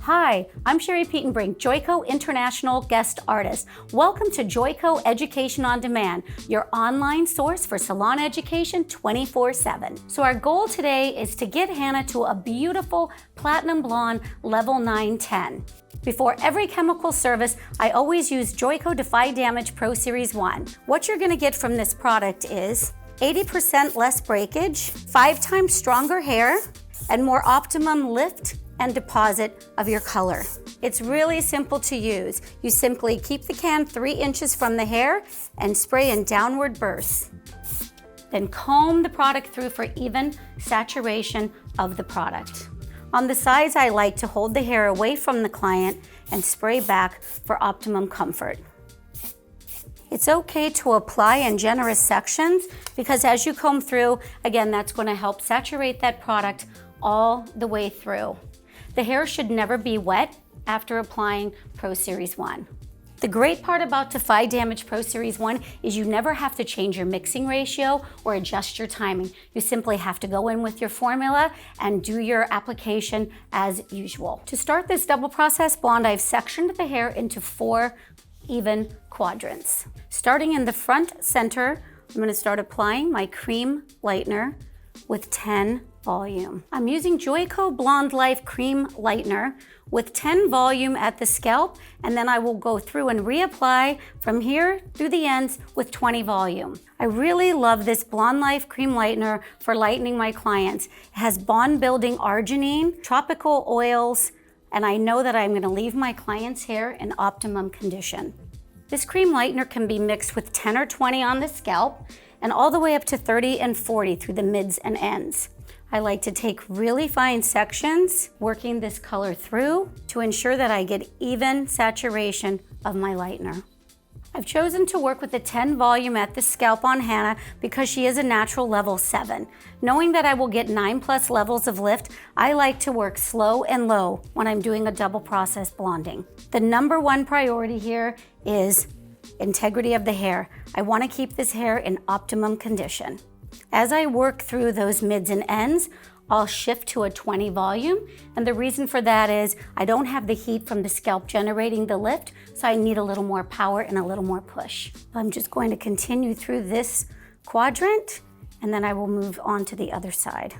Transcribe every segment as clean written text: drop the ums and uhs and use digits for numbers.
Hi, I'm Sherry Petenbrink, Joico International Guest Artist. Welcome to Joico Education on Demand, your online source for salon education 24/7. So our goal today is to get Hannah to a beautiful platinum blonde level 910. Before every chemical service, I always use Joico Defy Damage Pro Series 1. What you're gonna get from this product is 80% less breakage, 5 times stronger hair, and more optimum lift and deposit of your color. It's really simple to use. You simply keep the can 3 inches from the hair and spray in downward bursts. Then comb the product through for even saturation of the product. On the sides, I like to hold the hair away from the client and spray back for optimum comfort. It's okay to apply in generous sections because as you comb through, again, that's going to help saturate that product all the way through. The hair should never be wet after applying Pro Series 1. The great part about Defy Damage Pro Series 1 is you never have to change your mixing ratio or adjust your timing. You simply have to go in with your formula and do your application as usual. To start this double process blonde, I've sectioned the hair into 4 even quadrants. Starting in the front center, I'm going to start applying my cream lightener with 10 volume. I'm using Joico Blonde Life Cream Lightener with 10 volume at the scalp, and then I will go through and reapply from here through the ends with 20 volume. I really love this Blonde Life Cream Lightener for lightening my clients. It has bond-building arginine, tropical oils, and I know that I'm gonna leave my client's hair in optimum condition. This cream lightener can be mixed with 10 or 20 on the scalp, and all the way up to 30 and 40 through the mids and ends. I like to take really fine sections, working this color through to ensure that I get even saturation of my lightener. I've chosen to work with the 10 volume at the scalp on Hannah because she is a natural level 7. Knowing that I will get 9+ levels of lift, I like to work slow and low when I'm doing a double process blonding. The #1 priority here is integrity of the hair. I want to keep this hair in optimum condition. As I work through those mids and ends, I'll shift to a 20 volume, and the reason for that is I don't have the heat from the scalp generating the lift, so I need a little more power and a little more push. I'm just going to continue through this quadrant, and then I will move on to the other side.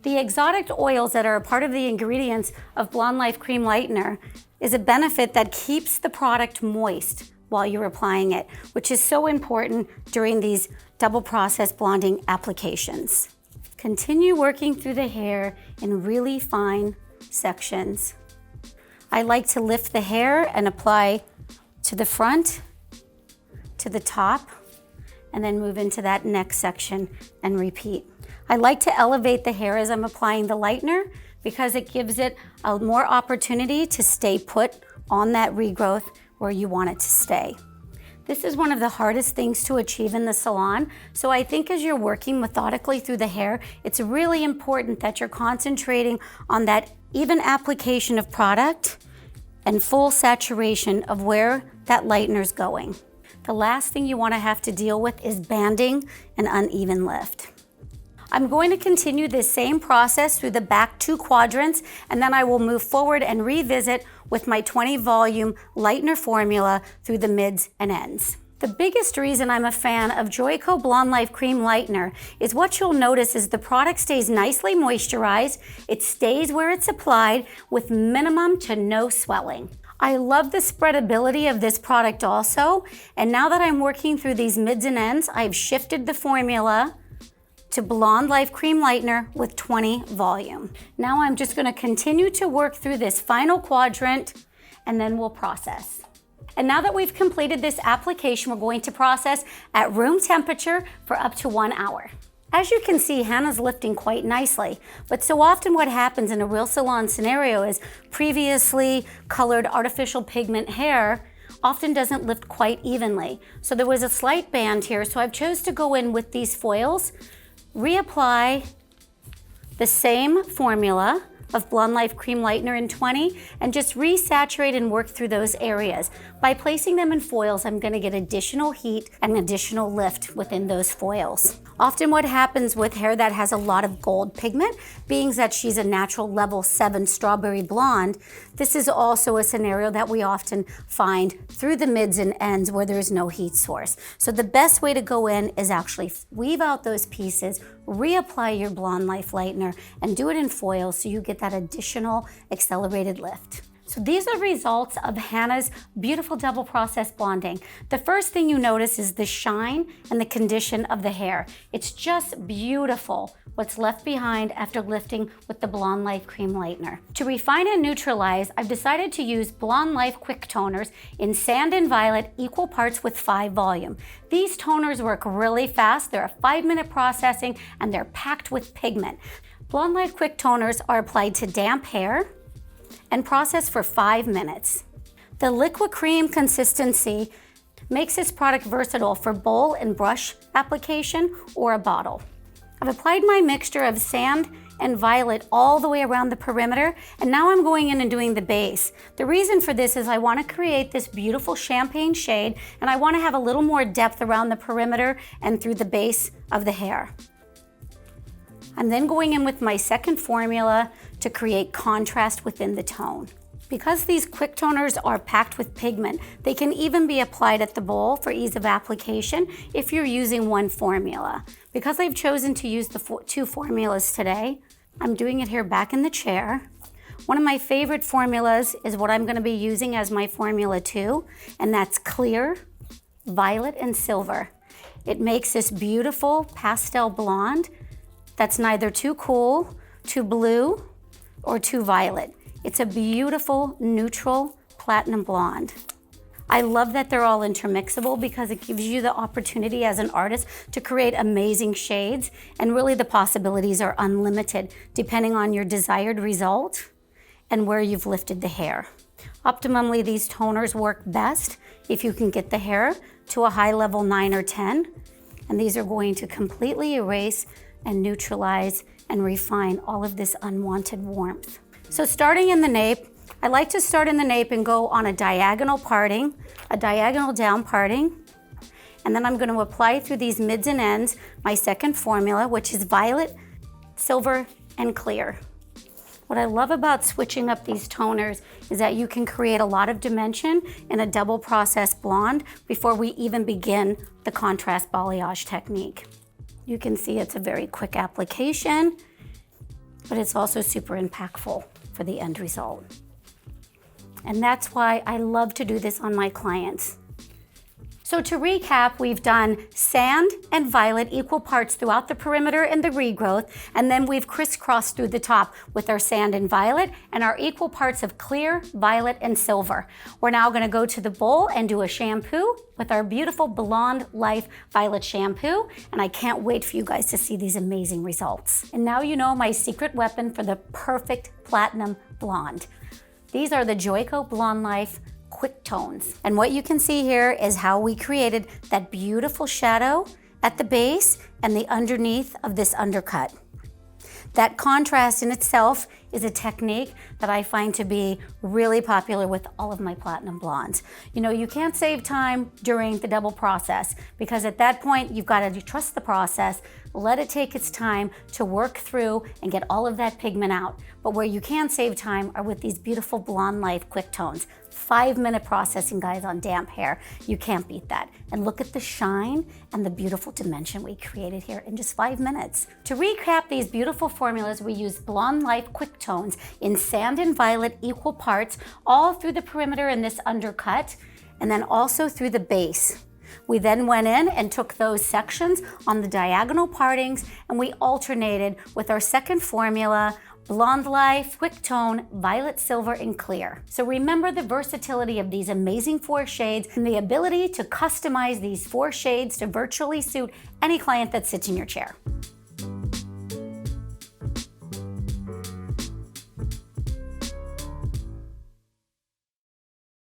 The exotic oils that are a part of the ingredients of Blonde Life Cream Lightener is a benefit that keeps the product moist while you're applying it, which is so important during these double process blonding applications. Continue working through the hair in really fine sections. I like to lift the hair and apply to the front, to the top, and then move into that next section and repeat. I like to elevate the hair as I'm applying the lightener because it gives it a more opportunity to stay put on that regrowth where you want it to stay. This is one of the hardest things to achieve in the salon, so I think as you're working methodically through the hair, it's really important that you're concentrating on that even application of product and full saturation of where that lightener's going. The last thing you want to have to deal with is banding and uneven lift. I'm going to continue this same process through the back 2 quadrants, and then I will move forward and revisit with my 20 volume lightener formula through the mids and ends. The biggest reason I'm a fan of Joico Blonde Life Cream Lightener is what you'll notice is the product stays nicely moisturized, it stays where it's applied with minimum to no swelling. I love the spreadability of this product also, and now that I'm working through these mids and ends, I've shifted the formula to Blonde Life Cream Lightener with 20 volume. Now I'm just gonna continue to work through this final quadrant and then we'll process. And now that we've completed this application, we're going to process at room temperature for up to 1 hour. As you can see, Hannah's lifting quite nicely, but so often what happens in a real salon scenario is previously colored artificial pigment hair often doesn't lift quite evenly. So there was a slight band here, so I've chose to go in with these foils, reapply the same formula of Blonde Life Cream Lightener in 20 and just resaturate and work through those areas. By placing them in foils, I'm gonna get additional heat and additional lift within those foils. Often what happens with hair that has a lot of gold pigment, being that she's a natural level 7 strawberry blonde, this is also a scenario that we often find through the mids and ends where there's no heat source. So the best way to go in is actually weave out those pieces, reapply your Blonde Life lightener, and do it in foil so you get that additional accelerated lift. So these are results of Hannah's beautiful double process blonding. The first thing you notice is the shine and the condition of the hair. It's just beautiful what's left behind after lifting with the Blonde Life Cream Lightener. To refine and neutralize, I've decided to use Blonde Life Quick Toners in Sand and Violet equal parts with 5 volume. These toners work really fast. They're a 5-minute processing and they're packed with pigment. Blonde Life Quick Toners are applied to damp hair and process for 5 minutes. The liquid cream consistency makes this product versatile for bowl and brush application or a bottle. I've applied my mixture of sand and violet all the way around the perimeter, and now I'm going in and doing the base. The reason for this is I want to create this beautiful champagne shade, and I want to have a little more depth around the perimeter and through the base of the hair. I'm then going in with my second formula to create contrast within the tone. Because these quick toners are packed with pigment, they can even be applied at the bowl for ease of application if you're using one formula. Because I've chosen to use the 2 formulas today, I'm doing it here back in the chair. One of my favorite formulas is what I'm going to be using as my formula 2, and that's clear, violet, and silver. It makes this beautiful pastel blonde that's neither too cool, too blue, or too violet. It's a beautiful, neutral platinum blonde. I love that they're all intermixable because it gives you the opportunity as an artist to create amazing shades, and really the possibilities are unlimited depending on your desired result and where you've lifted the hair. Optimally, these toners work best if you can get the hair to a high level 9 or 10, and these are going to completely erase and neutralize and refine all of this unwanted warmth. So starting in the nape, I like to start in the nape and go on a diagonal parting, a diagonal down parting, and then I'm going to apply through these mids and ends my second formula, which is violet, silver, and clear. What I love about switching up these toners is that you can create a lot of dimension in a double process blonde before we even begin the contrast balayage technique. You can see it's a very quick application, but it's also super impactful for the end result. And that's why I love to do this on my clients. So to recap, we've done sand and violet equal parts throughout the perimeter and the regrowth, and then we've crisscrossed through the top with our sand and violet and our equal parts of clear, violet, and silver. We're now gonna go to the bowl and do a shampoo with our beautiful Blonde Life Violet Shampoo, and I can't wait for you guys to see these amazing results. And now you know my secret weapon for the perfect platinum blonde. These are the Joico Blonde Life Quick Tones. And what you can see here is how we created that beautiful shadow at the base and the underneath of this undercut. That contrast in itself is a technique that I find to be really popular with all of my platinum blondes. You know, you can't save time during the double process because at that point you've got to trust the process, let it take its time to work through and get all of that pigment out. But where you can save time are with these beautiful Blonde Life Quick Tones. 5-minute processing, guys, on damp hair. You can't beat that. And look at the shine and the beautiful dimension we created here in just 5 minutes. To recap these beautiful formulas, we used Blonde Life Quick Tones in sand and violet equal parts, all through the perimeter in this undercut, and then also through the base. We then went in and took those sections on the diagonal partings, and we alternated with our second formula, Blonde Life, Quick Tone, Violet, Silver, and Clear. So remember the versatility of these amazing 4 shades and the ability to customize these 4 shades to virtually suit any client that sits in your chair.